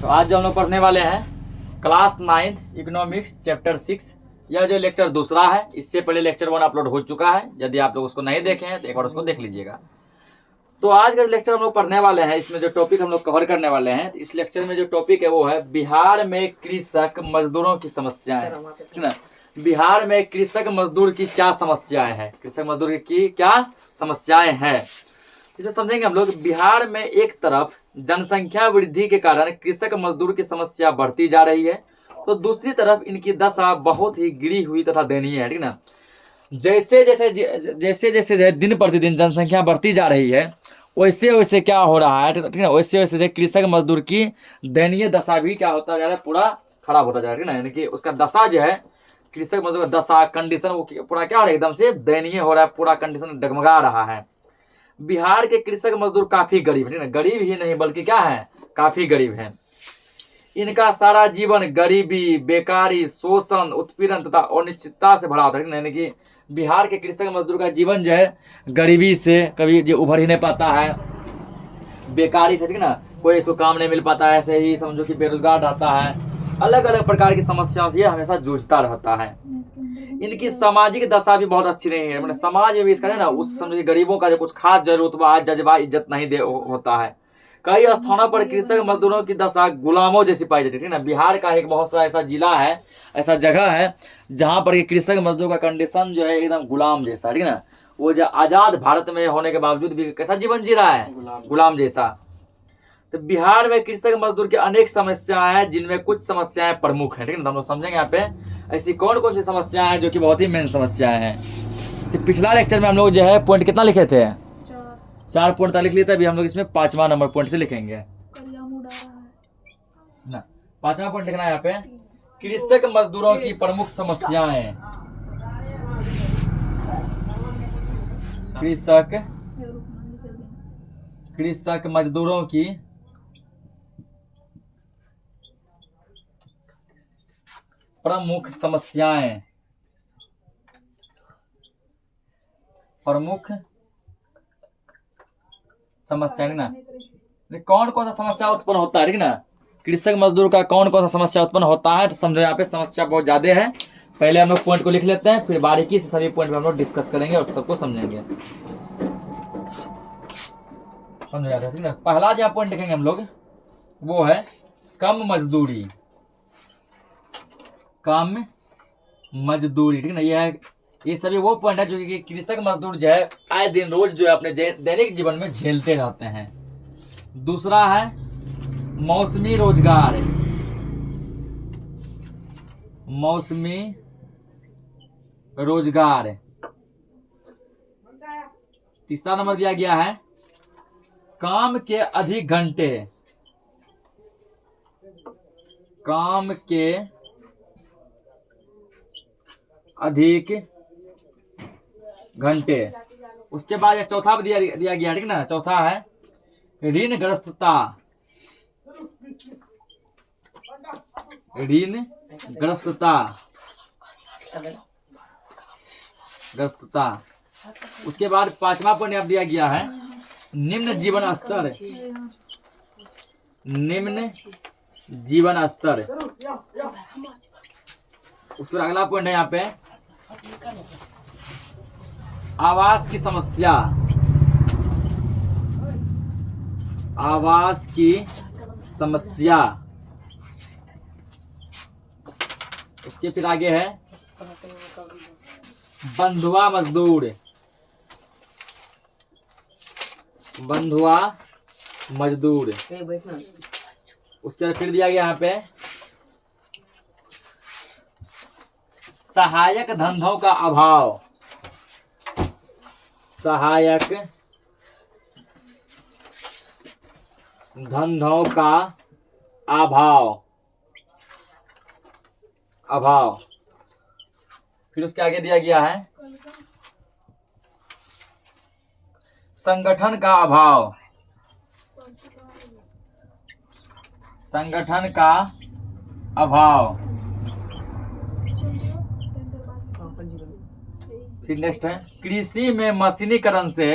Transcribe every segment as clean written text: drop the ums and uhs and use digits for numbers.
तो आज जो हम लोग पढ़ने वाले हैं क्लास 9 इकोनॉमिक्स चैप्टर 6। यह जो लेक्चर दूसरा है, इससे पहले लेक्चर 1 अपलोड हो चुका है। यदि आप लोग उसको नहीं देखे हैं तो एक बार उसको देख लीजिएगा। तो आज का लेक्चर हम लोग पढ़ने वाले हैं, इसमें जो टॉपिक हम लोग कवर करने वाले हैं, इस लेक्चर में जो टॉपिक है वो है बिहार में कृषक मजदूरों की समस्याएं, है ना। बिहार में कृषक मजदूर की क्या समस्याएं हैं, कृषक मजदूर की क्या समस्याएं हैं, इसमें समझेंगे हम लोग। बिहार में एक तरफ जनसंख्या वृद्धि के कारण कृषक मजदूर की समस्या बढ़ती जा रही है, तो दूसरी तरफ इनकी दशा बहुत ही गिरी हुई तथा दयनीय है, ठीक ना। जैसे जैसे दिन प्रतिदिन जनसंख्या बढ़ती जा रही है, वैसे वैसे क्या हो रहा है, ठीक ना, वैसे वैसे कृषक मजदूर की दयनीय दशा भी क्या होता जा रहा है, पूरा खराब होता जा रहा है, ठीक ना। यानी कि उसका दशा जो है, कृषक मजदूर का दशा कंडीशन वो पूरा क्या हो रहा है, एकदम से दयनीय हो रहा है, पूरा कंडीशन डगमगा रहा है। बिहार के कृषक मजदूर काफी गरीब है, गरीब ही नहीं बल्कि क्या है, काफी गरीब है। इनका सारा जीवन गरीबी, बेकारी, शोषण, उत्पीड़न तथा अनिश्चितता से भरा होता है। यानी कि बिहार के कृषक मजदूर का जीवन जो है गरीबी से कभी जो उभर ही नहीं पाता है, बेकारी से, ठीक ना, कोई इसको काम नहीं मिल पाता है, ऐसे ही समझो कि बेरोजगार रहता है, अलग अलग प्रकार की समस्याओं से हमेशा जूझता रहता है। इनकी सामाजिक दशा भी बहुत अच्छी नहीं है, मतलब समाज में भी इसका है ना, उस समझ गरीबों का जो कुछ खास जरूरत जज्बा इज्जत नहीं दे होता है। कई स्थानों पर कृषक मजदूरों की दशा गुलामों जैसी पाई जाती है, ना। बिहार का एक बहुत सा ऐसा जिला है, ऐसा जगह है जहाँ पर कृषक मजदूर का कंडीशन जो है एकदम गुलाम जैसा, ठीक ना। वो जो आजाद भारत में होने के बावजूद भी कैसा जीवन जी रहा है, गुलाम जैसा। तो बिहार में कृषक मजदूर की अनेक समस्याएं हैं, जिनमें कुछ समस्याएं प्रमुख हैं, ठीक है ना। हम लोग समझेंगे यहाँ पे ऐसी कौन कौन सी समस्याएं हैं जो कि बहुत ही मेन समस्याएं हैं। तो पिछला लेक्चर में हम लोग जो है पॉइंट कितना लिखे थे, 4 पॉइंट तक लिख लिए थे। अभी हम लोग इसमें 5वां नंबर पॉइंट से लिखेंगे ना। 5वां पॉइंट लिखना है यहाँ पे, कृषक मजदूरों की प्रमुख समस्याएं। कृषक मजदूरों की प्रमुख समस्याएं, प्रमुख समस्या, ठीक ना। कौन कौन सा समस्या उत्पन्न होता है, ठीक ना, कृषक मजदूर का कौन कौन सा समस्या उत्पन्न होता है। तो समझो यहाँ पे समस्या बहुत ज्यादा है। पहले हम लोग पॉइंट को लिख लेते हैं, फिर बारीकी से सभी पॉइंट पे हम लोग डिस्कस करेंगे और सबको समझेंगे, समझ जाता है, ठीक ना। पहला जो पॉइंट लिखेंगे हम लोग वो है कम मजदूरी, कम मजदूरी, ठीक ना। ये सभी वो पॉइंट है जो कि कृषक मजदूर जो है आए दिन रोज जो है अपने दैनिक जीवन में झेलते रहते हैं। दूसरा है मौसमी रोजगार, मौसमी रोजगार। तीसरा नंबर दिया गया है काम के अधिक घंटे, काम के अधिक घंटे। उसके बाद चौथा दिया गया, ठीक ना। चौथा है ऋणग्रस्तता, ग्रस्तता। उसके बाद 5वां पॉइंट दिया गया है निम्न जीवन स्तर, निम्न जीवन स्तर। उसके बाद अगला पॉइंट है यहाँ पे आवास की समस्या, आवास की समस्या। उसके फिर आगे है बंधुआ मजदूर, बंधुआ मजदूर। उसके बाद फिर दिया गया यहाँ पे सहायक धंधों का अभाव, सहायक धंधों का अभाव। फिर उसके आगे दिया गया है संगठन का अभाव, संगठन का अभाव। फिर नेक्स्ट है कृषि में मशीनीकरण से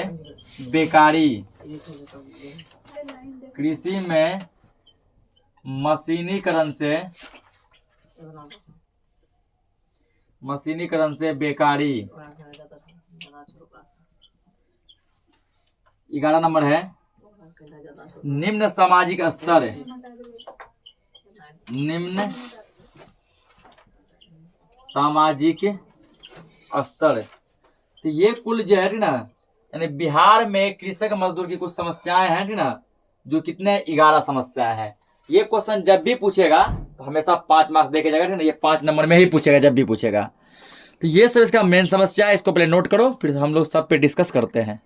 बेकारी, कृषि में मशीनीकरण से बेकारी। 11 नंबर है निम्न सामाजिक स्तर। निम्न सामाजिक स्तर। तो ये कुल जो है ना, यानी बिहार में कृषक मजदूर की कुछ समस्याएं हैं ठीक ना, जो कितने 11 समस्याएं हैं। ये क्वेश्चन जब भी पूछेगा तो हमेशा 5 मार्क्स देके जाएगा ठीक ना, ये 5 नंबर में ही पूछेगा जब भी पूछेगा। तो ये सब इसका मेन समस्या है, इसको पहले नोट करो, फिर हम लोग सब पे डिस्कस करते हैं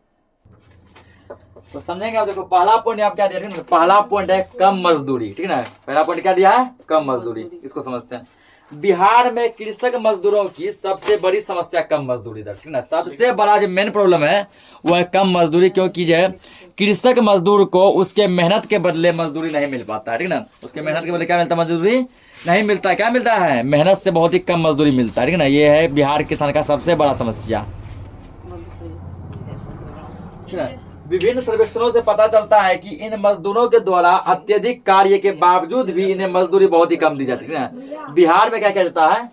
तो समझेंगे। आप देखो पहला पॉइंट आप क्या दिया, पहला पॉइंट है कम मजदूरी ठीक है ना। पहला पॉइंट क्या दिया है, कम मजदूरी। इसको समझते हैं। बिहार में कृषक मजदूरों की सबसे बड़ी समस्या कम मजदूरी दर ठीक ना। सबसे बड़ा जो मेन प्रॉब्लम है वो है कम मजदूरी, क्योंकि जो है कृषक मजदूर को उसके मेहनत के बदले मजदूरी नहीं मिल पाता है ठीक ना। उसके मेहनत के बदले क्या मिलता है, मजदूरी नहीं मिलता है। क्या मिलता है, मेहनत से बहुत ही कम मजदूरी मिलता है ठीक ना। ये है बिहार किसान का सबसे बड़ा समस्या ठीक है। विभिन्न सर्वेक्षणों से पता चलता है कि इन मजदूरों के द्वारा अत्यधिक कार्य के बावजूद भी इन्हें मजदूरी बहुत ही कम दी जाती है ना। बिहार में क्या किया जाता है,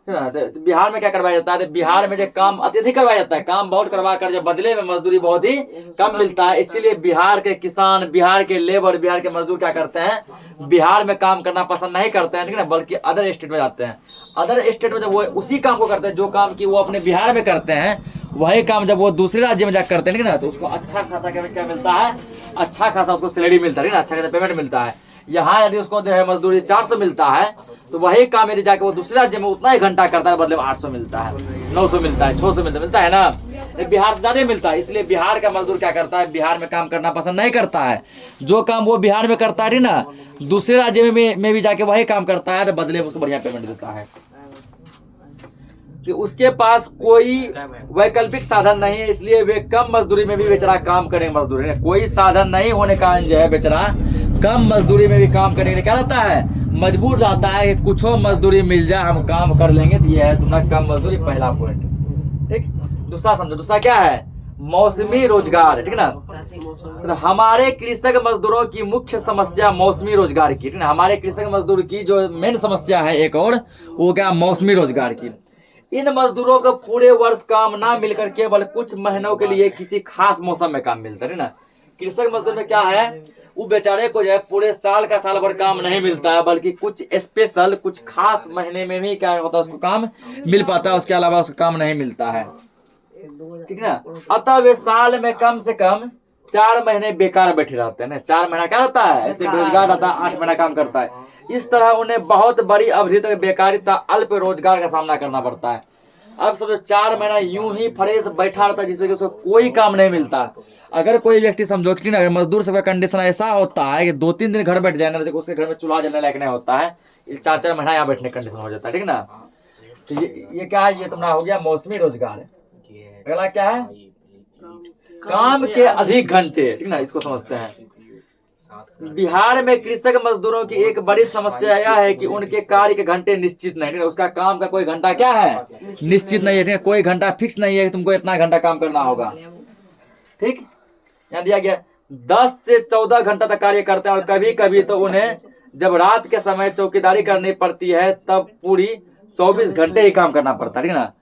तो बिहार में क्या करवाया जाता है, तो बिहार में जो काम अत्यधिक करवाया जाता है, काम बहुत करवा कर जो बदले में मजदूरी बहुत ही कम मिलता है। इसीलिए बिहार के किसान, बिहार के लेबर, बिहार के मजदूर क्या करते हैं, बिहार में काम करना पसंद नहीं करते हैं ठीक है ना, बल्कि अदर स्टेट में जाते हैं। अदर स्टेट में जब वो उसी काम को करते हैं जो काम की वो अपने बिहार में करते हैं, वही काम जब वो दूसरे राज्य में जाकर करते हैं ना, तो उसको अच्छा खासा क्या मिलता है, अच्छा खासा उसको सैलरी मिलता है ना, अच्छा खासा पेमेंट मिलता है। यहाँ यदि उसको जो है मजदूरी 400 मिलता है, तो वही काम यदि जाके वो दूसरे राज्य में उतना ही घंटा करता है, बदले में 800 मिलता है, 900 मिलता है, 600 मिलता है ना। बिहार से ज्यादा मिलता है। इसलिए बिहार का मजदूर क्या करता है, बिहार में काम करना पसंद नहीं करता है। जो काम वो बिहार में करता है ना, दूसरे राज्य में भी जाके वही काम करता है, तो बदले में उसको बढ़िया पेमेंट देता है। कि उसके पास कोई वैकल्पिक साधन नहीं है, इसलिए वे कम मजदूरी में भी बेचारा काम करेंगे। मजदूरी में कोई साधन नहीं होने का जो है बेचारा कम मजदूरी में भी काम करने के लिए क्या रहता है, मजबूर रहता है कि कुछ मजदूरी मिल जाए हम काम कर लेंगे। तो ये है तुम्हारा कम मजदूरी, पहला पॉइंट ठीक। दूसरा समझो, दूसरा क्या है, मौसमी रोजगार ठीक ना। तो हमारे कृषक मजदूरों की मुख्य समस्या मौसमी रोजगार की ठीक ना। हमारे कृषक मजदूर की जो मेन समस्या है एक और, वो क्या, मौसमी रोजगार की। इन मजदूरों को पूरे वर्ष काम ना मिलकर केवल कुछ महीनों के लिए किसी खास मौसम में काम मिलता है ना। कृषक मजदूर में क्या है, वो बेचारे को जो है पूरे साल का साल भर काम नहीं मिलता है, बल्कि कुछ स्पेशल कुछ खास महीने में भी क्या होता है उसको काम मिल पाता है, उसके अलावा उसको काम नहीं मिलता है ठीक ना। अतः वे साल में कम से कम 4 महीने बेकार बैठे रहते हैं ना। 4 महीना क्या रहता है, ऐसे बेरोजगार रहता है, 8 महीना काम करता है। इस तरह उन्हें बहुत बड़ी अवधि तक बेकारी तथा अल्प रोजगार का सामना करना पड़ता है। अब समझो 4 महीना यूं ही फ्रेश बैठा रहता है, जिसमें कि उसको कोई काम नहीं मिलता। अगर कोई व्यक्ति समझो कि ना, अगर मजदूर सबका कंडीशन ऐसा होता है कि 2-3 दिन घर बैठ जाए ना, उसके घर में चूल्हा जलने लायक नहीं होता है, 4-4 महीना यहाँ बैठने कंडीशन हो जाता है ठीक ना। तो ये क्या है, ये तुम्हारा हो गया मौसमी रोजगार। अगला क्या है, काम के अधिक घंटे ठीक ना। इसको समझते हैं। बिहार में कृषक मजदूरों की एक बड़ी समस्या यह है कि उनके कार्य के घंटे निश्चित नहीं है। उसका काम का कोई घंटा क्या है, निश्चित नहीं है, कोई घंटा फिक्स नहीं है कि तुमको इतना घंटा काम करना होगा ठीक। यहाँ दिया गया 10 से 14 घंटा तक कार्य करते हैं, और कभी कभी तो उन्हें जब रात के समय चौकीदारी करनी पड़ती है तब पूरी 24 घंटे ही काम करना पड़ता है ठीक ना।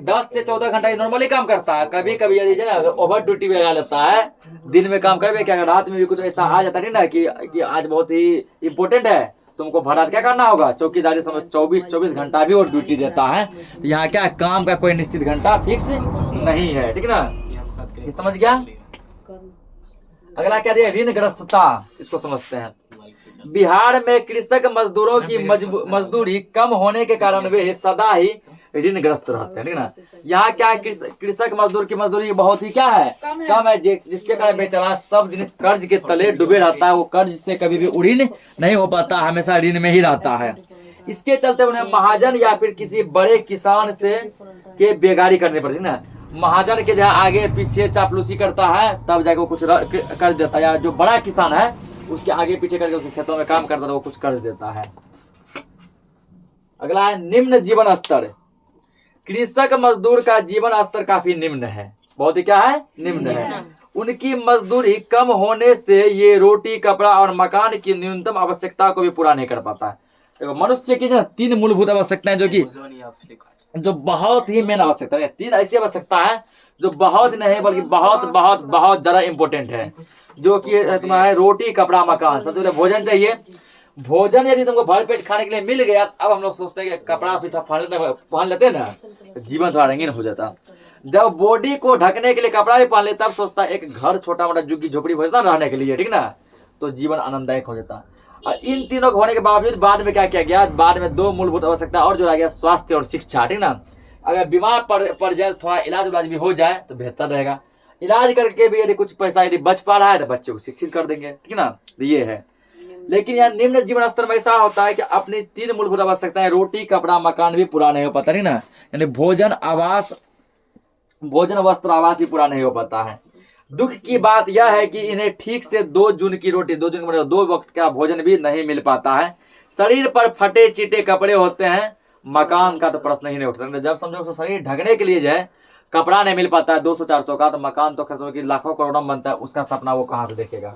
10 से 14 घंटा नॉर्मली काम करता है। कभी कभी यदि ना ओवर ड्यूटी भी लगा लेता है, दिन में काम करे क्या, रात में भी कुछ ऐसा आ जाता है ना कि आज बहुत ही इंपॉर्टेंट है, तुमको भर क्या करना होगा, चौकीदारी समय 24 घंटा भी वो ड्यूटी देता है। यहाँ क्या, काम का कोई निश्चित घंटा फिक्स नहीं है ठीक ना। ये समझ गया। अगला क्या दिया, ऋणग्रस्तता। इसको समझते हैं। बिहार में कृषक मजदूरों की मजदूरी कम होने के कारण वे सदा ही ऋणग्रस्त रहते हैं ठीक ना। यहाँ क्या है, कृषक मजदूर की मजदूरी बहुत ही क्या है, कम है, जिसके कारण बेचारा सब दिन कर्ज के तले डूबे रहता है। वो कर्ज से कभी भी उड़ीन नहीं हो पाता, हमेशा ऋण में ही रहता है। इसके चलते उन्हें महाजन या फिर किसी बड़े किसान से के बेगारी करनी पड़ती है ना। महाजन के जहाँ आगे पीछे चापलूसी करता है तब जाके कुछ कर्ज देता है, या जो बड़ा किसान है उसके आगे पीछे करके उसके खेतों में काम करता है वो कुछ कर्ज देता है। अगला है निम्न जीवन स्तर। कृषक मजदूर का जीवन स्तर काफी निम्न है, बहुत ही क्या है, निम्न है। उनकी मजदूरी कम होने से ये रोटी, कपड़ा और मकान की न्यूनतम आवश्यकता को भी पूरा नहीं कर पाता है। देखो मनुष्य की जो 3 मूलभूत आवश्यकताएं जो बहुत ही मेन आवश्यकता है, 3 ऐसी आवश्यकता है जो बहुत नहीं बल्कि बहुत बहुत बहुत ज्यादा इंपॉर्टेंट है, जो कि तुम्हारा रोटी, कपड़ा, मकान। सबसे पहले भोजन चाहिए। भोजन यदि तुमको भर पेट खाने के लिए मिल गया, अब हम लोग सोचते हैं कि कपड़ा पहन लेते हैं ना, जीवन थोड़ा रंगीन हो जाता। जब बॉडी को ढकने के लिए कपड़ा भी पहन लेता, तब सोचता है एक घर छोटा मोटा झुग्गी झोपड़ी भेजता रहने के लिए, ठीक ना, तो जीवन आनंददायक हो जाता। और इन तीनों होने के बावजूद बाद में क्या किया गया, बाद में 2 मूलभूत आवश्यकता और जोड़ा गया, स्वास्थ्य और शिक्षा, ठीक ना। अगर बीमार पड़ जाए, थोड़ा इलाज उलाज भी हो जाए तो बेहतर रहेगा। इलाज करके भी यदि कुछ पैसा यदि बच पा रहा है तो बच्चे को शिक्षित कर देंगे, ठीक ना, तो ये है। लेकिन यहाँ निम्न जीवन स्तर में ऐसा होता है कि अपनी 3 मूलभूत आवश्यकताएं रोटी, कपड़ा, मकान भी पूरा नहीं हो पाता, ठीक ना। यानी भोजन, वस्त्र, आवास ही पूरा नहीं हो पाता है। दुख की बात यह है कि इन्हें ठीक से 2 जून की रोटी, 2 जून का मतलब 2 वक्त का भोजन भी नहीं मिल पाता है। शरीर पर फटे चीटे कपड़े होते हैं, मकान का तो प्रश्न ही नहीं उठ सकता। जब समझो शरीर ढकने के लिए जो है कपड़ा नहीं मिल पाता है 200-400 का, तो मकान तो खैर की लाखों करोड़ों में बनता है, उसका सपना वो कहाँ से देखेगा।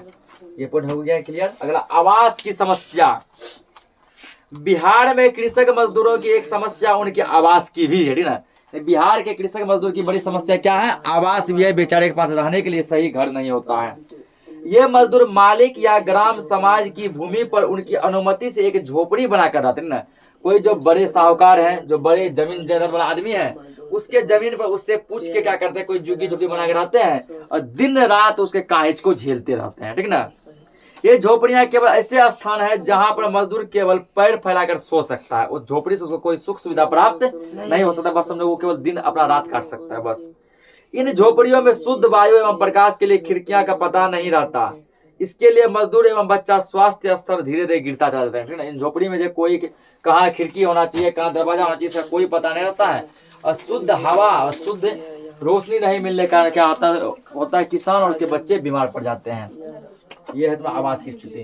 ये पॉइंट हो गया क्लियर। अगला, आवास की समस्या। बिहार में कृषक मजदूरों की एक समस्या उनके आवास की भी है, ठीक ना। बिहार के कृषक मजदूर की बड़ी समस्या क्या है, आवास भी है। बेचारे के पास रहने के लिए सही घर नहीं होता है। ये मजदूर मालिक या ग्राम समाज की भूमि पर उनकी अनुमति से एक झोपड़ी बनाकर रहते हैं ना। कोई जो बड़े साहूकार हैं, जो बड़े जमीन जायदाद वाला आदमी है, उसके जमीन पर उससे पूछ के क्या करते हैं, कोई झुग्गी झोपड़ी बना के रहते हैं और दिन रात उसके काहिज को झेलते रहते हैं, ठीक ना। ये झोपड़ियां केवल ऐसे स्थान है जहां पर मजदूर केवल पैर फैलाकर सो सकता है। उस झोपड़ी से उसको कोई सुख सुविधा प्राप्त नहीं हो सकता, बस समझो वो केवल दिन अपना रात काट सकता है बस। इन झोपड़ियों में शुद्ध वायु एवं प्रकाश के लिए खिड़कियां का पता नहीं रहता। इसके लिए मजदूर एवं बच्चा स्वास्थ्य स्तर धीरे धीरे गिरता चला जाता है, ठीक ना। इन झोपड़ी में जो कोई कहाँ खिड़की होना चाहिए, कहाँ दरवाजा होना चाहिए, इसका कोई पता नहीं रहता है। और शुद्ध हवा और शुद्ध रोशनी नहीं मिलने के कारण क्या होता है, किसान और उसके बच्चे बीमार पड़ जाते हैं। ये है तुम्हारा आवास की स्थिति।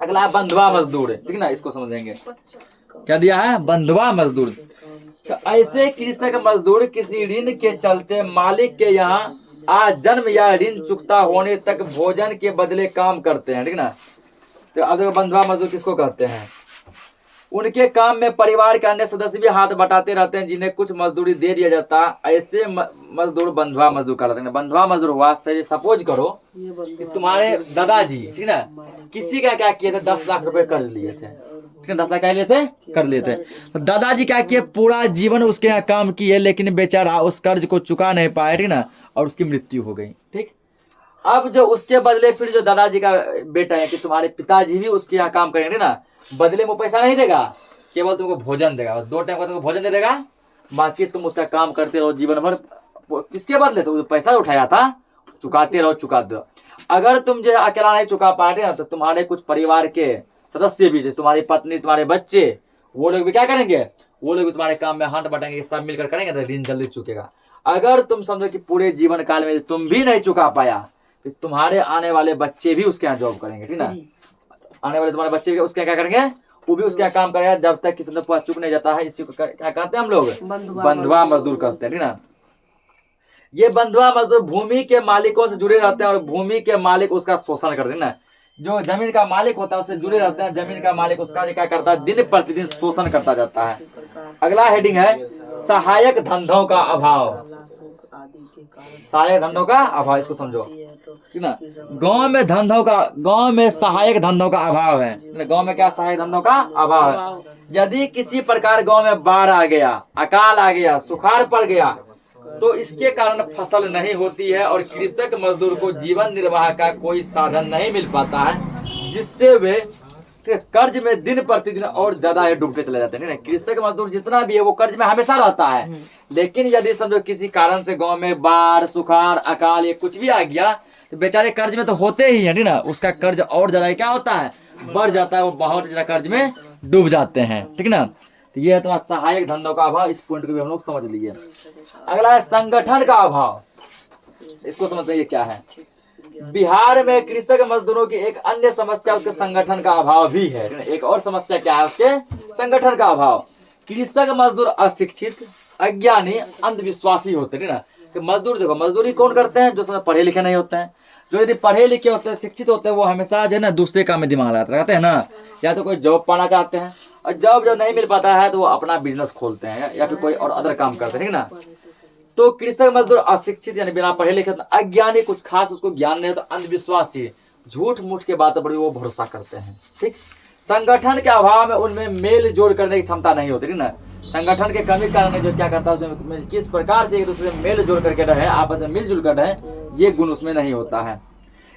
अगला है बंधुआ मजदूर, ठीक ना, इसको समझेंगे। क्या दिया है, बंधुआ मजदूर। तो ऐसे कृषक मजदूर किसी ऋण के चलते मालिक के यहाँ आज जन्म या ऋण चुकता होने तक भोजन के बदले काम करते हैं, ठीक ना। तो अब बंधुआ मजदूर किसको कहते हैं, उनके काम में परिवार के अन्य सदस्य भी हाथ बटाते रहते हैं, जिन्हें कुछ मजदूरी दे दिया जाता है। ऐसे मजदूर बंधुआ मजदूर कहलाते हैं। बंधुआ मजदूर हुआ, सपोज करो कि तुम्हारे दादाजी, ठीक ना, किसी का क्या किए थे, 10 लाख रुपए कर्ज लिए थे, ठीक है, 10 लाख क्या लिए थे, कर लिए थे। तो दादाजी क्या किए, पूरा जीवन उसके यहाँ काम किए, लेकिन बेचारा उस कर्ज को चुका नहीं पाया, ठीक ना, और उसकी मृत्यु हो गई, ठीक। अब जो उसके बदले फिर जो दादाजी का बेटा है कि तुम्हारे पिताजी भी उसके यहाँ काम करेंगे ना, बदले में पैसा नहीं देगा, केवल तुमको भोजन देगा, 2 टाइम का तुमको भोजन दे देगा, बाकी तुम उसका काम करते रहो जीवन भर। किसके बदले, तो पैसा उठाया था, चुकाते रहो। अगर तुम जो अकेला नहीं चुका पाते ना, तो तुम्हारे कुछ परिवार के सदस्य भी, जैसे तुम्हारी पत्नी, तुम्हारे बच्चे, वो लोग भी क्या करेंगे, वो लोग भी तुम्हारे काम में हाथ बटाएंगे, सब मिलकर करेंगे, तो ऋण जल्दी चुकेगा। अगर तुम समझो कि पूरे जीवन काल में तुम भी नहीं चुका पाया, फिर तुम्हारे आने वाले बच्चे भी उसके यहाँ जॉब करेंगे, ठीक ना। आने वाले तुम्हारे बच्चे भी उसके यहाँ क्या करेंगे, वो भी उसके यहाँ काम करेगा, जब तक किसी ने चुक नहीं जाता है। इसी को क्या कहते हैं हम लोग, बंधुआ मजदूर कहते हैं, ठीक ना। ये बंधुआ मजदूर भूमि के मालिकों से जुड़े रहते हैं और भूमि के मालिक उसका शोषण करते हैं ना। जो जमीन का मालिक होता है उससे जुड़े रहते हैं, जमीन का मालिक उसका क्या करता है, दिन प्रतिदिन शोषण करता जाता है। अगला हेडिंग है सहायक धंधों का अभाव। सहायक धंधों का अभाव, इसको समझो, ठीक ना। गांव में सहायक धंधों का अभाव है। गांव में क्या सहायक धंधों का अभाव है। यदि किसी प्रकार गांव में बाढ़ आ गया, अकाल आ गया, सुखाड़ पड़ गया, तो इसके कारण फसल नहीं होती है और कृषक मजदूर को जीवन निर्वाह का कोई साधन नहीं मिल पाता है, जिससे वे कर्ज में दिन प्रतिदिन और ज्यादा डूबते चले जाते हैं। कृषक मजदूर जितना भी है वो कर्ज में हमेशा रहता है, लेकिन यदि समझो किसी कारण से गांव में बाढ़, सुखाड़, अकाल ये कुछ भी आ गया, तो बेचारे कर्ज में तो होते ही है ना, उसका कर्ज और ज्यादा क्या होता है, बढ़ जाता है, वो बहुत ज्यादा कर्ज में डूब जाते हैं, ठीक ना। तो ये है तुम्हारा सहायक धंधों का अभाव। इस पॉइंट को भी हम लोग समझ लिए। अगला है संगठन का अभाव। इसको समझते हैं क्या है। बिहार में कृषक मजदूरों की एक अन्य समस्या उसके संगठन का अभाव भी है। एक और समस्या क्या है उसके, संगठन का अभाव। कृषक मजदूर अशिक्षित, अज्ञानी, अंधविश्वासी होते हैं ना। कि मजदूर देखो, मजदूरी कौन करते हैं? जो सब पढ़े लिखे नहीं होते हैं। जो यदि पढ़े लिखे होते हैं, शिक्षित होते हैं, वो हमेशा जो है ना दूसरे काम में दिमाग लगाते हैं ना, या तो कोई जॉब पाना चाहते हैं, और जॉब जब नहीं मिल पाता है तो वो अपना बिजनेस खोलते हैं या फिर कोई और अदर काम करते हैं, ठीक ना। तो कृषक मजदूर अशिक्षित यानी बिना पढ़े लिखे, अज्ञानी, कुछ खास उसको ज्ञान नहीं होता, अंधविश्वासी, झूठ मूठ के बातों पर वो भरोसा करते हैं, ठीक। संगठन के अभाव में उनमें मेल जोड़ करने की क्षमता नहीं होती, ठीक ना। संगठन के कमी के कारण जो क्या करता है उसमें किस प्रकार से एक दूसरे में मेल जोड़ करके रहे, आपस में मिलजुल कर रहे, ये गुण उसमें नहीं होता है।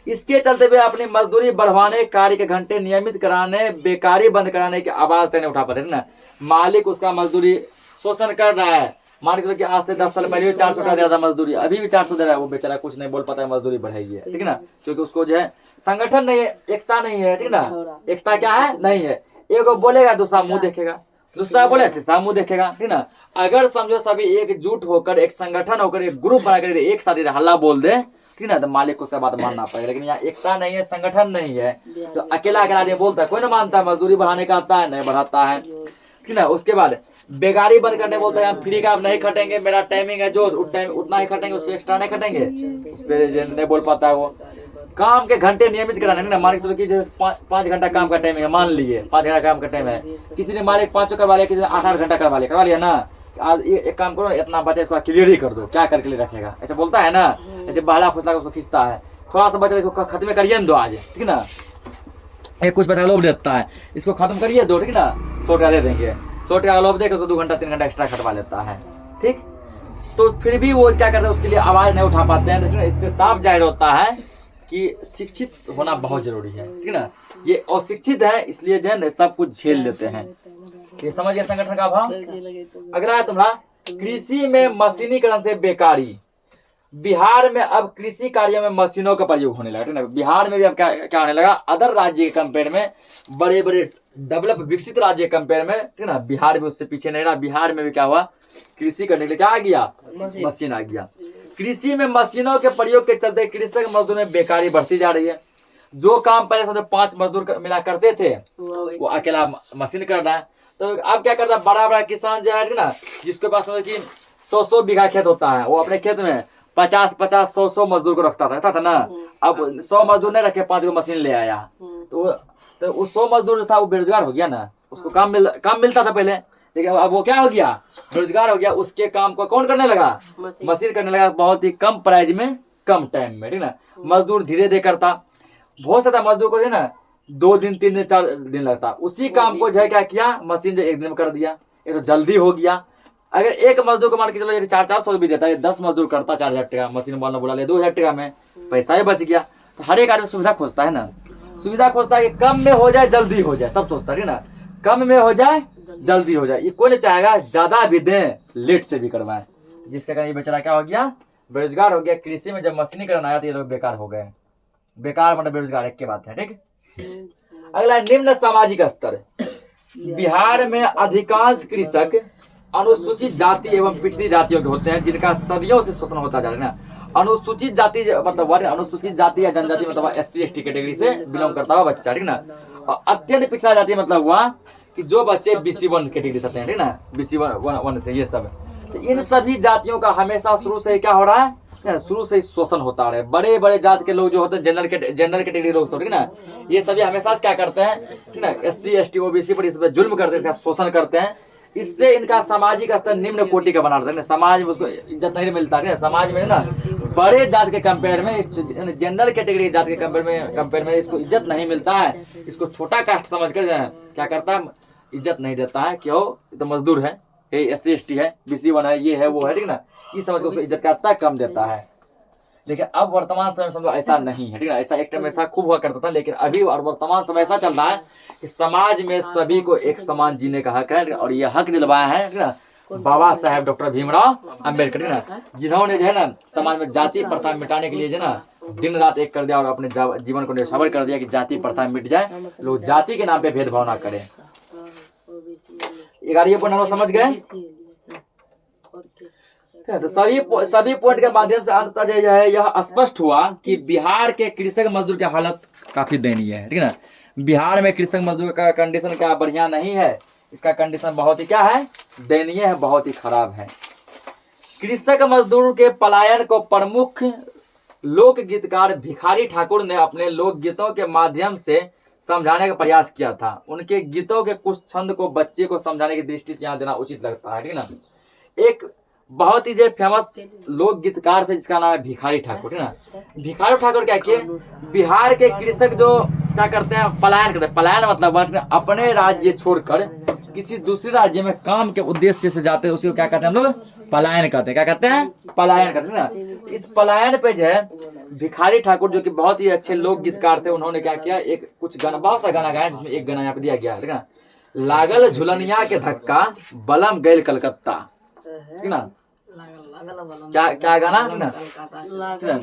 इसके चलते वे अपनी मजदूरी बढ़वाने, कार्य के घंटे नियमित कराने, बेकारी बंद कराने की आवाज तक नहीं उठा पाते, ना। मालिक उसका मजदूरी शोषण कर रहा है, मान के चलो कि आज से 10 साल पहले 400 का दे रहा था मजदूरी, अभी भी 400 दे रहा है, वो बेचारा कुछ नहीं बोल पाता है, मजदूरी बढ़ाई है, ठीक ना। क्योंकि उसको जो है संगठन नहीं है, एकता नहीं है, ठीक ना। एकता क्या है? नहीं है। एक बोलेगा दूसरा मुंह देखेगा, दूसरा बोले तीसरा मुंह देखेगा, ठीक ना। अगर समझो सभी एकजुट होकर, एक संगठन होकर, एक ग्रुप बनाकर एक साथ हल्ला बोल दे, ठीक ना, तो मालिक को उसका बात मानना पड़ेगा। लेकिन यहाँ एकता नहीं है, संगठन नहीं है, तो अकेला आदमी बोलता है, कोई ना मानता है। मजदूरी बढ़ाने का आता है, नहीं बढ़ाता है, ठीक ना। उसके बाद बेगारी बंद करने बोलता है, हम फ्री का आप नहीं खटेंगे, मेरा टाइमिंग है जो उतना ही खटेंगे, उससे एक्स्ट्रा नहीं खटेंगे, उस पर नहीं बोल पाता है वो। काम के घंटे नियमित कराने, ना। मान के चलो 5 घंटा काम का टाइम है, मान लिए 5 घंटा काम का टाइम है, किसी ने मालिक 5 करवा लिया, किसी ने 8 घंटा करवा लिया ना। आज एक काम करो, इतना बचा इसको क्लियर ही कर दो, क्या करके लिए रखेगा, ऐसे बोलता है ना। ऐसे बहला फुसला उसको खींचता है, थोड़ा सा बचा इसको खत्म करिए दो आज, ठीक ना। एक कुछ पैसा लोभ देता है, इसको खत्म करिए दो, ठीक ना, 100 टका दे देंगे, 100 टका लोभ देकर उसको 2 घंटा 3 घंटा एक्स्ट्रा खटवा लेता है, ठीक। तो फिर भी वो क्या करते हैं, उसके लिए आवाज नहीं उठा पाते हैं। लेकिन इससे साफ जाहिर होता है कि शिक्षित होना बहुत जरूरी है, ठीक ना। ये अशिक्षित है, इसलिए जो है ना सब कुछ झेल लेते हैं। ये समझ गए संगठन का अभाव। अगला है तुम्हारा कृषि में मशीनीकरण से बेकारी। बिहार में अब कृषि कार्यों में मशीनों का प्रयोग होने लगा, ठीक ना। बिहार में भी अब क्या होने लगा, अदर राज्य के कंपेयर में, बड़े बड़े डेवलप विकसित राज्य के कंपेयर में, ठीक ना, बिहार में उससे पीछे नहीं रहा। बिहार में भी क्या हुआ, कृषि करने के लिए क्या आ गया, मशीन आ गया। कृषि में मशीनों के प्रयोग के चलते कृषक मजदूर में बेकारी बढ़ती जा रही है। जो काम पहले समझो 5 मजदूर मिला करते थे, वो अकेला मशीन कर रहा है। तो अब क्या करता है, बड़ा बड़ा किसान जो है ना, जिसके पास समझो कि 100 बीघा खेत होता है, वो अपने खेत में 50 100 मजदूर को रखता था ना। अब 100 मजदूर नहीं रखे, 5 को मशीन ले आया, तो वो 100 मजदूर जो था वो बेरोजगार हो गया ना। उसको काम मिलता था पहले, लेकिन अब वो क्या हो गया, बेरोजगार हो गया। उसके काम को कौन करने लगा, मशीन करने लगा, बहुत ही कम प्राइस में, कम टाइम में, ठीक ना। मजदूर धीरे धीरे करता, बहुत ज्यादा मजदूर को जो है ना 2 दिन 3 दिन 4 दिन लगता। उसी काम को जो है क्या किया, मशीन जो 1 दिन में कर दिया, ये तो जल्दी हो गया। अगर एक मजदूर को मान के चलो 400 भी देता है, 10 मजदूर करता 4000 टका, मशीन वाला बुला ले 2000 टका में, पैसा ही बच गया। तो हर एक आदमी सुविधा खोजता है ना, सुविधा खोजता है कि कम में हो जाए, जल्दी हो जाए, सब सोचता है ना, कम में हो जाए, जल्दी हो जाए। ये कोई नहीं चाहेगा ज्यादा भी दें, लेट से भी करवाएं। जिसके कारण ये बेचारा क्या हो गया, बेरोजगार हो गया। कृषि में जब मशीनीकरण आया तो ये लोग बेकार हो गए। बेकार मतलब बेरोजगार एक के बात है, ठीक। अगला निम्न सामाजिक स्तर। बिहार में अधिकांश कृषक अनुसूचित जाति एवं पिछड़ी जातियों के होते हैं, जिनका सदियों से शोषण होता जा रहा है ना। अनुसूचित जाति मतलब वर्ग, अनुसूचित जाति या जनजाति मतलब SC ST कैटेगरी से बिलोंग करता हुआ बच्चा, ठीक ना। और अत्यंत पिछड़ा जाति मतलब हुआ कि जो बच्चे BC1 कैटेगरी से हैं, ठीक ना, BC1 से, ये सब। तो इन सभी जातियों का हमेशा शुरू से क्या हो रहा है, शुरू से शोषण होता रहा है। बड़े बड़े जात के लोग जो होते हैं, जनरल कैटेगरी लोग सब, ठीक ना, ये सभी हमेशा क्या करते हैं, ठीक ना, SC ST OBC पर इस पर जुल्म करते हैं, इसका शोषण करते हैं। इससे इनका सामाजिक स्तर निम्न कोटि का बना रहता है, समाज में उसको इज्जत नहीं मिलता है। समाज में ना बड़े जात के कंपेयर में, जनरल कैटेगरी जात के कंपेयर में इसको इज्जत नहीं मिलता है। इसको छोटा कास्ट समझ कर क्या करता है, इज्जत नहीं देता है। क्यों, तो मजदूर है, SC ST है, BC1 है, ये है वो है, ठीक ना, ये समझ कर उसको इज्जत करता है, कम देता है। लेकिन अब वर्तमान समय में समझो ऐसा नहीं है, ठीक है। ऐसा एक टाइम में था, खूब हुआ करता था, लेकिन अभी और वर्तमान समय ऐसा चल रहा है कि समाज में सभी को एक समान जीने का हक है, और ये हक दिलवाया है, ठीक ना, बाबा साहेब डॉक्टर भीमराव अम्बेडकर, ठीक ना, जिन्होंने जो है ना समाज में जाति प्रथा मिटाने के लिए जो है ना दिन रात एक कर दिया, और अपने जीवन को न्यौछावर कर दिया कि जाति प्रथा मिट जाए, लोग जाति के नाम पे भेदभाव ना करें। 11 पॉइंट समझ गए। तो सभी पॉइंट के माध्यम से अंततः जो है यह स्पष्ट हुआ कि बिहार के कृषक मजदूर की हालत काफी दयनीय है, ठीक है ना। बिहार में कृषक मजदूर का कंडीशन क्या बढ़िया नहीं है, इसका कंडीशन बहुत ही क्या है, दयनीय है, बहुत ही खराब है। कृषक मजदूर के पलायन को प्रमुख लोक गीतकार भिखारी ठाकुर ने अपने लोक गीतों के माध्यम से समझाने का प्रयास किया था। उनके गीतों के कुछ छंद को बच्चे को समझाने की दृष्टि से यहाँ देना उचित लगता है, ठीक है ना। एक बहुत ही जो फेमस लोक गीतकार थे जिसका नाम है भिखारी ठाकुर, ठीक है ना। भिखारी ठाकुर क्या किए, बिहार के कृषक जो क्या करते हैं, पलायन करते हैं। पलायन मतलब अपने राज्य छोड़कर किसी दूसरे राज्य में काम के उद्देश्य से जाते हैं, उसी को क्या कहते हैं हम लोग, पलायन कहते हैं। क्या कहते हैं, पलायन करते हैं ना। इस पलायन पे जो है भिखारी ठाकुर जो कि बहुत ही अच्छे लोक गीतकार थे, उन्होंने क्या किया, एक कुछ गाना, बहुत सा गाना गाया, जिसमें एक गाना यहाँ पे दिया गया है, ठीक है ना। लागल झुलनिया के धक्का बलम गैल कलकत्ता, ठीक ना। क्या गाना है ना,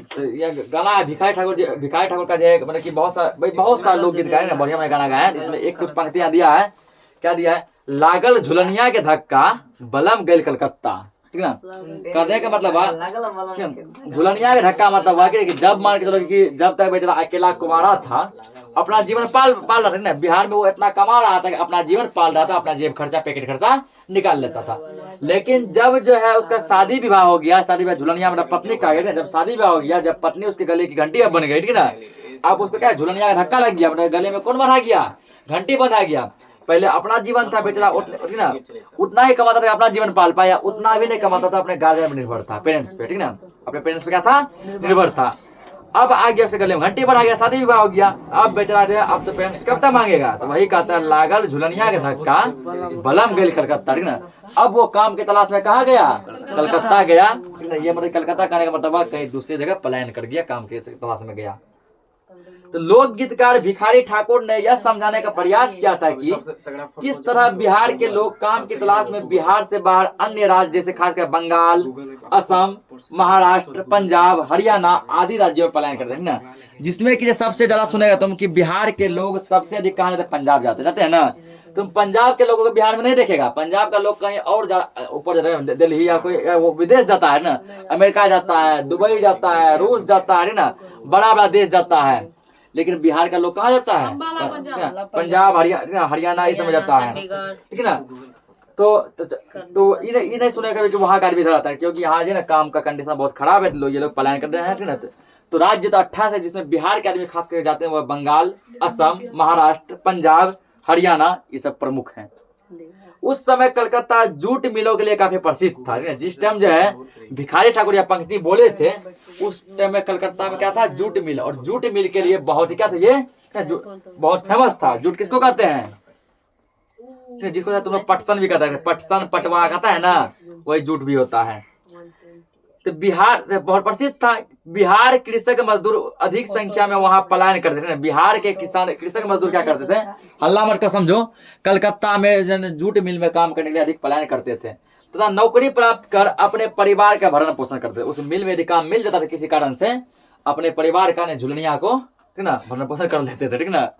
तो ये गाना है भिखारी ठाकुर का जो है, मतलब कि बहुत सारे लोक गीतकार है, बढ़िया गाना गाया है। इसमें एक कुछ पंक्तियां दिया है, क्या दिया है, लागल झुलनिया के धक्का बलम गैल कलकत्ता, ठीक ना। कहने का मतलब झुलनिया के धक्का मतलब हुआ कि जब मान के चलो कि जब तक बेचारा अकेला कुमारा था, अपना जीवन पाल रहा था ना, बिहार में वो इतना कमा रहा था कि अपना जीवन पाल रहा था, अपना जेब खर्चा पैकेट खर्चा निकाल लेता था। लेकिन जब जो है उसका शादी विवाह हो गया, शादी विवाह झुलनिया मतलब पत्नी का, जब शादी विवाह हो गया, जब पत्नी उसके गले की घंटी बन गई, ठीक ना, अब उसको क्या झुलनिया का धक्का लग गया, मतलब गले में कौन बंधा गया, घंटी बंधा गया। पहले अपना जीवन था बेचारा ना, उतना ही कमाता था, अपना जीवन पाल पाया, उतना भी नहीं कमाता था, अपने गार्जियन पर निर्भर था, पेरेंट्स पे, ठीक ना, अपने पेरेंट्स पे क्या था, निर्भर था। अब आ गया उसके गले में घंटी बना गया, शादी विवाह हो गया, अब बेचारा जो है अब तो पेरेंट्स कब तक मांगेगा, तो वही कहता है लागल झुलनिया के धक्का बलम गैल कलकत्ता, ठीक ना। अब वो काम के तलाश में कहाँ गया, कलकत्ता गया, ठीक ना। ये मतलब कलकत्ता कहने का मतलब कहीं दूसरी जगह पलायन कर गया, काम के तलाश में गया। तो लोक गीतकार भिखारी ठाकुर ने यह समझाने का प्रयास किया था कि किस तरह बिहार के लोग काम की तलाश में बिहार से बाहर अन्य राज्य जैसे खासकर बंगाल, असम, महाराष्ट्र, पंजाब, हरियाणा आदि राज्यों में पलायन करते हैं ना। जिसमें कि सबसे ज्यादा सुनेगा तुम कि बिहार के लोग सबसे अधिक कहाँ जाते हैं, पंजाब जाते हैं ना। तुम पंजाब के लोगों को बिहार में नहीं देखेगा, पंजाब का लोग कहीं और ऊपर दिल्ली या कोई वो विदेश जाता है ना, अमेरिका जाता है, दुबई जाता है, रूस जाता है ना, बड़ा बड़ा देश जाता है। लेकिन बिहार का लोग कहाँ जाता है, पंजाब, हरियाणा ये सब जाता है, ठीक है ना। तो ये नहीं सुनेगा कि वहाँ का आदमी इधर आता है, क्योंकि यहाँ जो ना काम का कंडीशन बहुत खराब है, तो ये लोग पलायन कर रहे हैं, ठीक ना। तो राज्य तो 28 है जिसमें बिहार के आदमी खास करके जाते हैं, वह बंगाल, असम, महाराष्ट्र, पंजाब, हरियाणा ये सब प्रमुख हैं। उस समय कलकत्ता जूट मिलों के लिए काफी प्रसिद्ध था। जिस टाइम जो है भिखारी ठाकुर या पंक्ति बोले थे, उस टाइम में कलकत्ता में क्या था, जूट मिल, और जूट मिल के लिए बहुत ही क्या था, ये बहुत फेमस था। जूट किसको कहते हैं, जिसको तुम लोग पटसन भी कहते हैं, पटसन पटवा कहता है ना, वही जूट भी होता है। तो बिहार बहुत प्रसिद्ध था। बिहार कृषक मजदूर अधिक संख्या में वहां पलायन करते थे। बिहार के किसान कृषक मजदूर क्या करते थे, हल्ला मत कर समझो, कलकत्ता में जूट मिल में काम करने के लिए अधिक पलायन करते थे तथा नौकरी प्राप्त कर अपने परिवार का भरण पोषण करते थे। उस मिल में यदि काम मिल जाता था किसी कारण से, अपने परिवार का झुलनिया को, ठीक ना, भरण पोषण कर लेते थे, ठीक ना,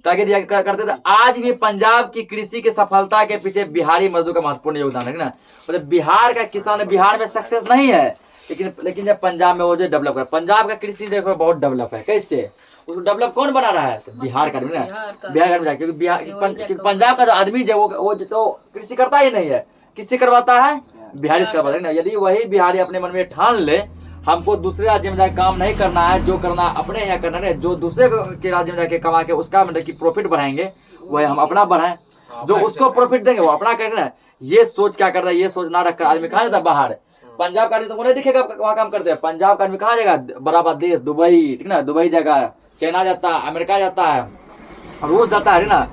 ताकि दिया करते थे। आज भी पंजाब की कृषि की सफलता के पीछे बिहारी मजदूर का महत्वपूर्ण योगदान है ना। मतलब बिहार का किसान बिहार में सक्सेस नहीं है, लेकिन जब पंजाब में वो जो डेवलप कर, पंजाब का कृषि देखो बहुत डेवलप है। कैसे उसको डेवलप कौन बना रहा है, तो बिहार का आदमी ना, बिहार का आदमी, क्योंकि पंजाब का जो आदमी है वो तो कृषि करता ही नहीं है, किससे करवाता है, बिहारी से करवाता है ना। यदि वही बिहारी अपने मन में ठान ले हमको दूसरे राज्य में जाकर काम नहीं करना है, जो करना अपने यहाँ करना है, जो दूसरे के राज्य में जाके कमा के उसका मतलब कि प्रॉफिट बढ़ाएंगे, वही हम अपना बढ़ाएं, जो उसको प्रॉफिट देंगे वो अपना करना है। ये सोच क्या करता है, ये सोच ना रखकर आदमी कहाँ जाता है, बाहर। पंजाब का आदमी तुमको नहीं दिखेगा वहाँ काम करते हैं। पंजाब का आदमी कहाँ जाएगा, बड़ा बड़ा देश, दुबई, ठीक ना, दुबई जाएगा, चाइना जाता है, अमेरिका जाता है, रूस जाता है ना,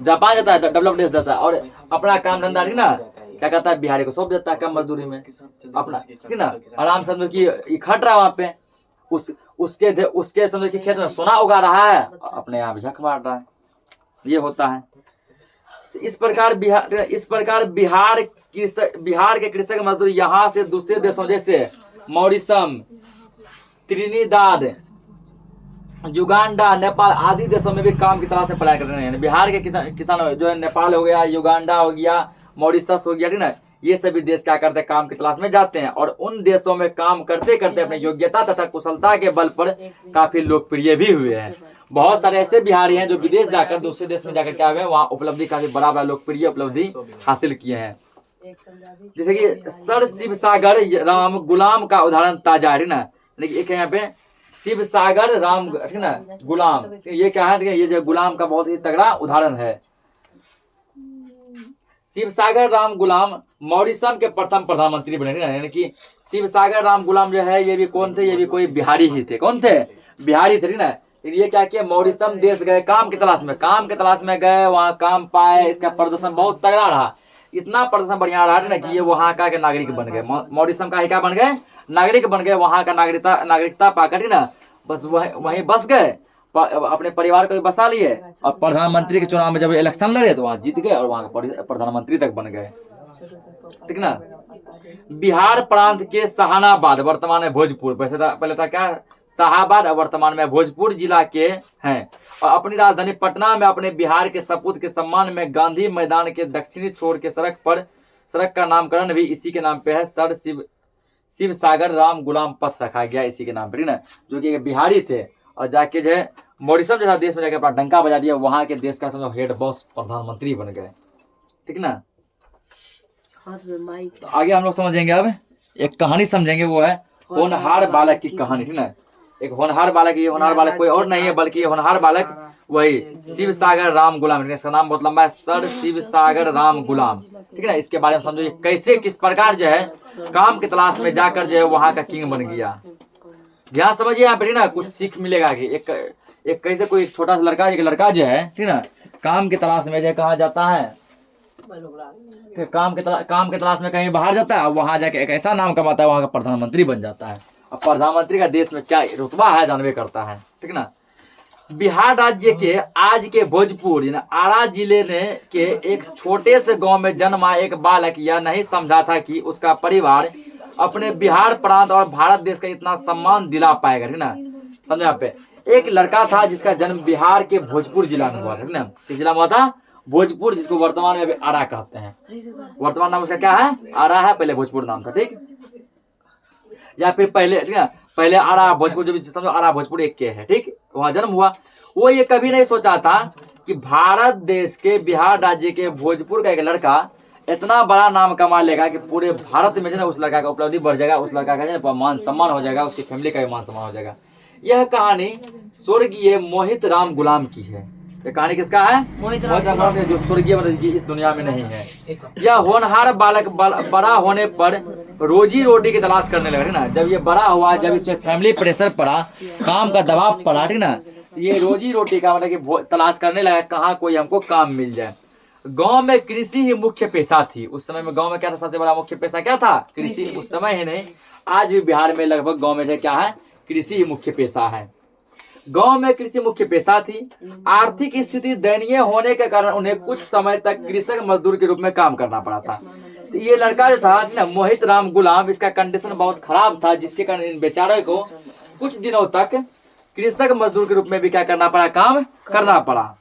जापान जाता है, डेवलप देश जाता है, और अपना काम धंधा, ठीक ना, क्या कहता है, बिहारी को सौंप देता है कम मजदूरी में अपना, ठीक ना, आराम समझो कि खट रहा है वहाँ पे, उसके समझो कि खेत में सोना उगा रहा है, अपने आप झक मार रहा है। ये होता है। इस प्रकार बिहार के कृषक मजदूर यहाँ से दूसरे देशों जैसे मॉरिशस, त्रिनिदाद, युगांडा, नेपाल आदि देशों में भी काम की तलाश से पलायन कर रहे हैं। बिहार के किसान जो है, नेपाल हो गया, युगांडा हो गया, मॉरिशस हो गया, ठीक ना, ये सभी देश क्या करते हैं, काम की तलाश में जाते हैं, और उन देशों में काम करते करते अपनी योग्यता तथा कुशलता के बल पर काफी लोकप्रिय भी हुए हैं। बहुत सारे ऐसे बिहारी हैं जो विदेश जाकर दूसरे देश में जाकर क्या हुए, वहाँ उपलब्धि काफी बड़ा लोकप्रिय उपलब्धि हासिल किए हैं। जैसे कि सर शिव सागर राम गुलाम का उदाहरण ताजा है ना, लेकिन एक यहाँ पे शिव सागर राम, ठीक ना, गुलाम, ये क्या है, ये जो गुलाम का बहुत ही तगड़ा उदाहरण है। शिव सागर राम गुलाम मॉरिशस के प्रथम प्रधानमंत्री बने, यानी कि शिव सागर राम गुलाम जो है ये भी कौन थे, ये भी कोई बिहारी ही थे। कौन थे? बिहारी थे ना। ये क्या किया, मॉरिशस देश गए काम की तलाश में, काम के तलाश में गए, वहाँ काम पाए, इसका प्रदर्शन बहुत तगड़ा रहा, इतना प्रदर्शन बढ़िया रहा ना कि ये वहाँ का नागरिक बन गए, मॉरिशस का क्या बन गए, नागरिक बन गए, वहाँ का नागरिकता पाकर ना बस वहीं बस गए, अपने परिवार को भी बसा लिए, और प्रधानमंत्री के चुनाव में जब इलेक्शन लड़े तो वहाँ जीत गए और वहाँ का प्रधानमंत्री तक बन गए, ठीक ना। बिहार प्रांत के सहानाबाद, वर्तमान में भोजपुर, पहले था क्या, शाहाबाद, वर्तमान में भोजपुर जिला के हैं, और अपनी राजधानी पटना में अपने बिहार के सपूत के सम्मान में गांधी मैदान के दक्षिणी छोर के सड़क का नामकरण भी इसी के नाम पे है, सर शिव सागर राम गुलाम पथ रखा गया इसी के नाम पर, ना, जो कि बिहारी थे, और जाके जो है मॉरिशस जैसा देश में जाके अपना डंका बजा दिया, वहां के देश का समझो हेड बॉस प्रधानमंत्री बन गए, ठीक ना। तो आगे हम लोग समझेंगे, अब एक कहानी समझेंगे, वो है होनहार बालक की कहानी, ठीक ना। एक होनहार बालक, ये होनहार बालक कोई और नहीं है बल्कि ये होनहार बालक वही शिव सागर राम गुलाम, इसका नाम बहुत लंबा है, सर शिव सागर राम गुलाम, ठीक है ना। इसके बारे में समझो, कैसे किस प्रकार जो है काम की तलाश में जाकर जो है वहां का किंग बन गया। ध्यान समझिए यहाँ पे ना, कुछ सीख मिलेगा कि एक कैसे कोई छोटा सा लड़का, एक लड़का जो है, ठीक ना, काम की तलाश में जो कहा जाता है, काम के तलाश में कहीं बाहर जाता है, वहां जाके एक ऐसा नाम कमाता है, वहां का प्रधानमंत्री बन जाता है। अब प्रधानमंत्री का देश में क्या रुतबा है जानवे करता है, ठीक ना। बिहार राज्य के आज के भोजपुर आरा जिले ने के एक छोटे से गांव में जन्मा एक बालक यह नहीं समझा था कि उसका परिवार अपने बिहार प्रांत और भारत देश का इतना सम्मान दिला पाएगा, ठीक ना। समझे यहाँ पे, एक लड़का था जिसका जन्म बिहार के भोजपुर जिला में हुआ था, ठीक ना। किस जिला में हुआ था? भोजपुर, जिसको वर्तमान में अभी आरा कहते हैं। वर्तमान नाम उसका क्या है? आरा है, पहले भोजपुर नाम था, ठीक। या फिर पहले, ठीक है, पहले आरा भोजपुर, जो समझो आरा भोजपुर एक के है, ठीक, वहां जन्म हुआ। वो ये कभी नहीं सोचा था कि भारत देश के बिहार राज्य के भोजपुर का एक लड़का इतना बड़ा नाम कमा लेगा कि पूरे भारत में जो है उस लड़का का उपलब्धि बढ़ जाएगा, उस लड़का का जो मान सम्मान हो जाएगा, उसकी फैमिली का भी मान सम्मान हो जाएगा। यह कहानी स्वर्गीय मोहित राम गुलाम की है। ये कहानी किसका है? मोहित राम गुलाम, जो स्वर्गीय मतलब इस दुनिया में नहीं है। यह होनहार बालक बड़ा होने पर रोजी रोटी की तलाश करने लगा, ठीक ना। जब ये बड़ा हुआ, जब इसमें फैमिली प्रेशर पड़ा, काम का दबाव पड़ा, ठीक ना, ये रोजी रोटी का मतलब कि तलाश करने लगा, कहाँ कोई हमको काम मिल जाए। गांव में कृषि ही मुख्य पेशा थी। उस समय में गांव में क्या था? सबसे बड़ा मुख्य पेशा क्या था? कृषि। उस समय ही नहीं, आज भी बिहार में लगभग गांव में क्या है? कृषि ही मुख्य पेशा है। गांव में कृषि मुख्य पेशा थी। आर्थिक स्थिति दयनीय होने के कारण उन्हें कुछ समय तक कृषक मजदूर के रूप में काम करना पड़ा था। तो ये लड़का जो था ना, मोहित राम गुलाम, इसका कंडीशन बहुत खराब था, जिसके कारण इन बेचारे को कुछ दिनों तक कृषक मजदूर के रूप में भी क्या करना पड़ा? काम करना पड़ा।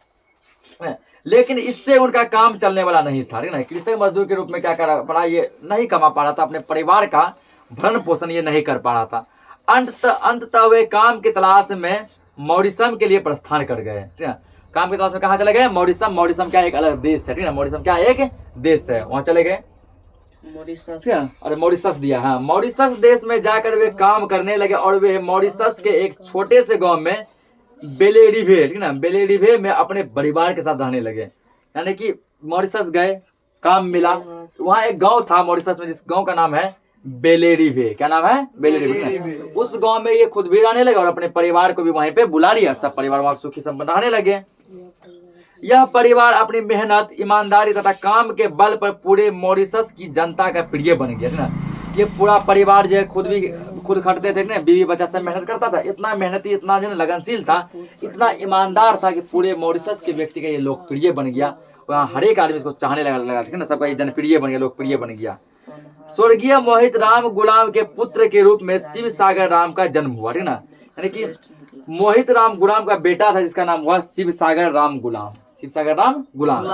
लेकिन इससे उनका काम चलने वाला नहीं था, ठीक ना। कृषक मजदूर के रूप में क्या करना पड़ा? ये नहीं कमा पा रहा था, अपने परिवार का भरण पोषण ये नहीं कर पा रहा था। अंततः वे काम की तलाश में मॉरिशस के लिए प्रस्थान कर गए, ठीक है। काम की तलाश में कहाँ चले गए? मॉरिशस। मॉरिशस क्या एक अलग देश है, ठीक है। मॉरिशस क्या एक देश है, वहां चले गए मॉरिशस। अरे मॉरिशस दिया, हाँ। मॉरिशस देश में जाकर वे काम करने लगे और वे मॉरिशस के एक छोटे से गांव में बेलेडीवे, ठीक ना, बेलेडीवे में अपने परिवार के साथ रहने लगे। यानी कि मॉरिशस गए, काम मिला, वहाँ एक गांव था मॉरिशस में, जिस गांव का नाम है बेलेडीवे। क्या नाम है? बेलेडीवे। उस गांव में ये खुद भी रहने लगे और अपने परिवार को भी वहीं पे बुला लिया। सब परिवार वहां सुखी संपन्न रहने लगे। यह परिवार अपनी मेहनत, ईमानदारी तथा काम के बल पर पूरे मॉरिशस की जनता का प्रिय बन गया, ना। ये पूरा परिवार जो है खुद खटते थे ना, बीवी बच्चा सब मेहनत करता था। इतना मेहनती, इतना जो लगनशील था, इतना ईमानदार था कि पूरे मॉरिशस के व्यक्ति का ये लोकप्रिय बन गया। वहाँ हर एक आदमी इसको चाहने लगा, ठीक है ना। सबका ये जनप्रिय बन गया, लोकप्रिय बन गया। स्वर्गीय मोहित राम गुलाम के पुत्र के रूप में शिव सागर राम का जन्म हुआ, ठीक ना। यानी कि मोहित राम गुलाम का बेटा था, जिसका नाम हुआ शिव सागर राम गुलाम। शिव सागर राम गुलाम।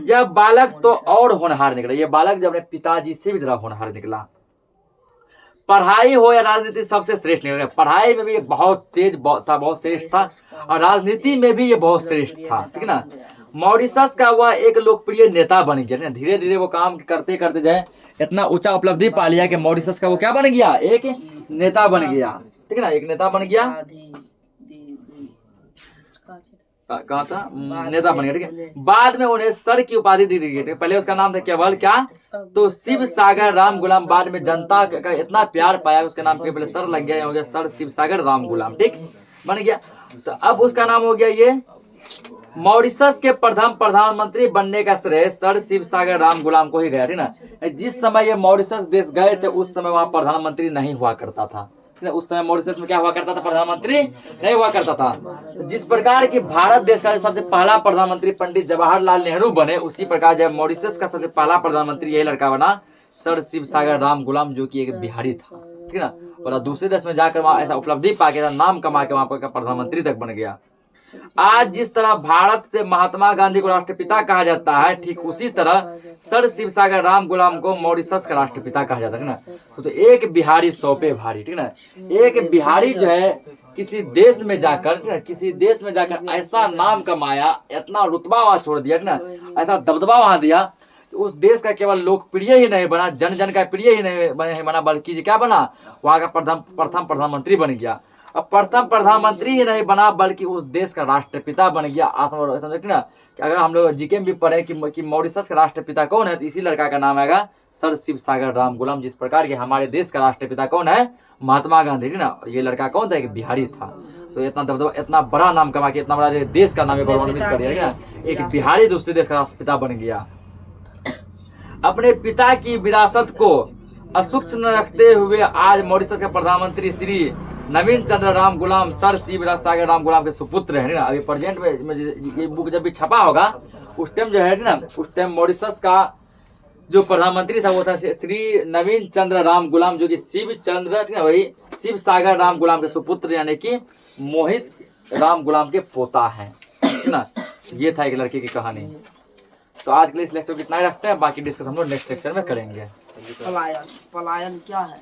यह बालक तो और होनहार निकला। यह बालक जब अपने पिताजी से भी जरा होनहार निकला। पढ़ाई हो या राजनीति, सबसे श्रेष्ठ निकला। पढ़ाई में भी बहुत तेज था, बहुत श्रेष्ठ था, और राजनीति में भी ये बहुत श्रेष्ठ था, ठीक है ना। मॉरिशस का वह एक लोकप्रिय नेता बन गया। धीरे धीरे वो काम करते करते जाए इतना ऊंचा उपलब्धि पा लिया कि मॉरिशस का वो क्या बन गया, एक नेता बन गया। ठीक है ना, एक नेता बन गया, कहा था नेता बन गया। ठीक है, बाद में उन्हें सर की उपाधि दी गई। पहले उसका नाम था केवल क्या, तो शिव सागर राम गुलाम। बाद में जनता का इतना प्यार पाया उसके नाम के पहले सर लग गया, हो गया सर शिव सागर राम गुलाम। ठीक बन गया। तो अब उसका नाम हो गया ये मॉरिशस के प्रथम प्रधानमंत्री बनने का श्रेय सर शिव सागर राम गुलाम को ही गया। ठीक ना, जिस समय ये मॉरिशस देश गए थे उस समय वहां प्रधानमंत्री नहीं हुआ करता था। उस समय मॉरिशस में क्या हुआ करता था, प्रधानमंत्री नहीं हुआ करता था। जिस प्रकार की भारत देश का सबसे पहला प्रधानमंत्री पंडित जवाहरलाल नेहरू बने, उसी प्रकार जब मॉरिशस का सबसे पहला प्रधानमंत्री यही लड़का बना, सर शिव सागर राम गुलाम, जो कि एक बिहारी था। ठीक है ना, और दूसरे देश में जाकर वहां ऐसा उपलब्धि पा के नाम कमा के वहां पर प्रधानमंत्री तक बन गया। आज जिस तरह भारत से महात्मा गांधी को राष्ट्रपिता कहा जाता है, ठीक उसी तरह सर शिव सागर राम गुलाम को मॉरिशस का राष्ट्रपिता कहा जाता है ना। तो एक बिहारी 100 पे भारी। ठीक ना, एक बिहारी जो है किसी देश में जाकर ऐसा नाम कमाया, इतना रुतबा वहां छोड़ दिया ना, ऐसा दबदबा वहां दिया, उस देश का केवल लोकप्रिय ही नहीं बना, जन जन का प्रिय ही नहीं बना, बल्कि क्या बना, वहां का प्रथम प्रधानमंत्री बन गया। अब प्रथम प्रधानमंत्री ही नहीं बना बल्कि उस देश का राष्ट्रपिता बन गया। समझ ना कि अगर हम लोग जीके में भी पढ़े कि मॉरिशस का राष्ट्रपिता कौन है, तो इसी लड़का का नाम आएगा सर शिव सागर राम गुलाम। जिस प्रकार के हमारे देश का राष्ट्रपिता कौन है, महात्मा गांधी। ना, ये लड़का कौन था, एक बिहारी था। तो इतना दबदबा, इतना बड़ा नाम कमा के इतना बड़ा देश का नाम गौरवान्वित कर दिया। एक बिहारी दूसरे देश का राष्ट्रपिता बन गया। अपने पिता की विरासत को असूक्ष्म रखते हुए आज मॉरिशस के प्रधानमंत्री श्री नवीन चंद्र राम गुलाम सर शिव सागर राम गुलाम के सुपुत्र है ना। अभी प्रेजेंट में ये बुक जब भी छपा होगा उस टाइम जो है ना, उस टाइम मॉरिशस का जो प्रधानमंत्री था वो था श्री नवीन चंद्र राम गुलाम, जो कि शिव चंद्र वही शिव सागर राम गुलाम के सुपुत्र यानी कि मोहित राम गुलाम के पोता है ना। ये था एक लड़के की कहानी। तो आज के लिए इस लेक्चर को इतना ही रखते हैं, बाकी डिस्कस हम लोग नेक्स्ट लेक्चर में करेंगे। पलायन क्या है?